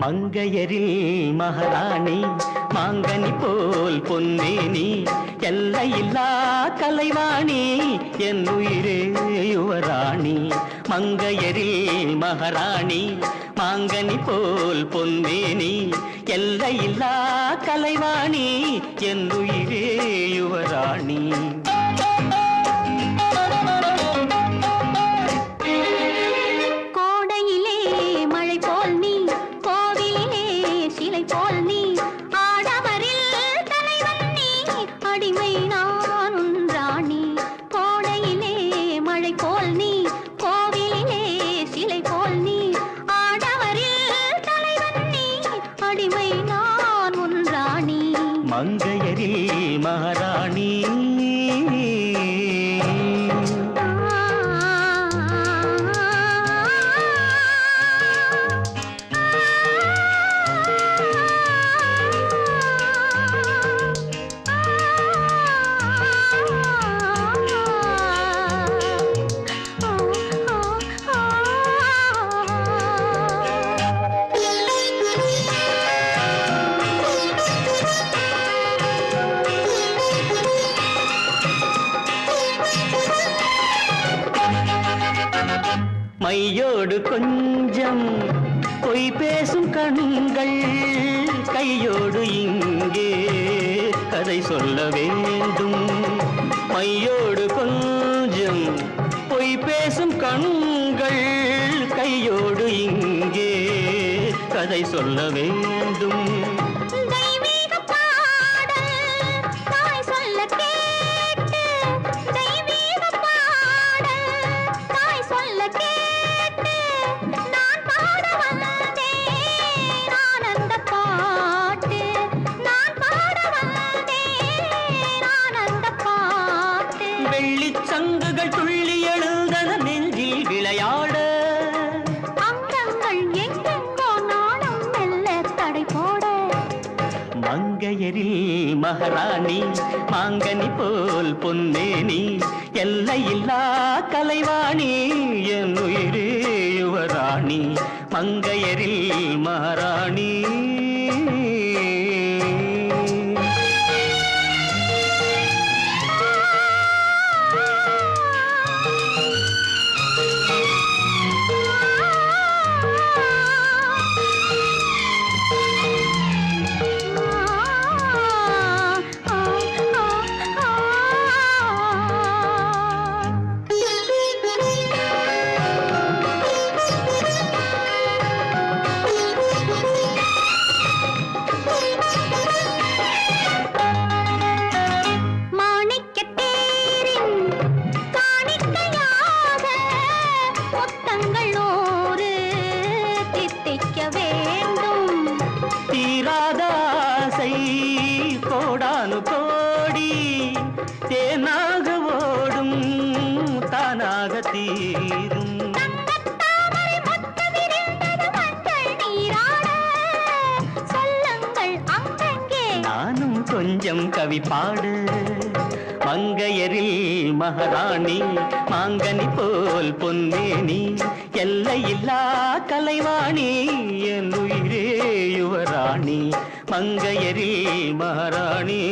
மங்கையரில் மகாராணி மாங்கனி போல் பொன்னேனி எல்லையில்லா கலைவாணி என் உயிரே யுவராணி. மங்கையரில் மகாராணி மாங்கனி போல் பொன்னேனி எல்லையில்லா கலைவாணி என் உயிரே யுவராணி. மங்கையரில் மகாராணி மையோடு கொஞ்சம் பொய் பேசும் கண்கள் கையோடு இங்கே கதை சொல்ல வேண்டும். மையோடு கொஞ்சம் பொய் பேசும் கண்கள் கையோடு இங்கே கதை சொல்ல வேண்டும். சங்குகள் துள்ளி எழுந்தன நெஞ்சில் விளையாட அங்கங்கள் எங்கெங்கோ நாணம் மெல்ல தடை போட. மங்கையரில் மகாராணி மாங்கனி போல் பொன்னேனி எல்லையில்லா கலைவாணி என் உயிரே யுவராணி. மங்கையரில் மகாராணி கோடானு கோடி தேனாக ஓடும் தானாக தீரும். நானும் கொஞ்சம் கவி பாடு. மங்கையரில் மகாராணி மாங்கனி போல் பொன்னேனி எல்லையில்லா கலைவாணி என் உயிரே யுவராணி. மங்கையரில் மகாராணி.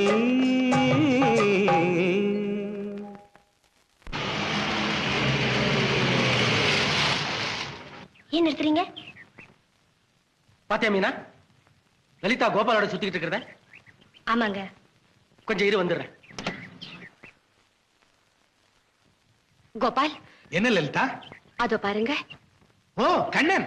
ஏன் நிறுத்துறீங்க? பாத்தியா மீனா, லலிதா கோபாலோட சுத்திக்கிட்டு இருக்கிறத? ஆமாங்க. கொஞ்சம் இரு, வந்துடுறேன். கோபால். என்ன லலிதா? அதோ பாருங்க. ஓ கண்ணன்.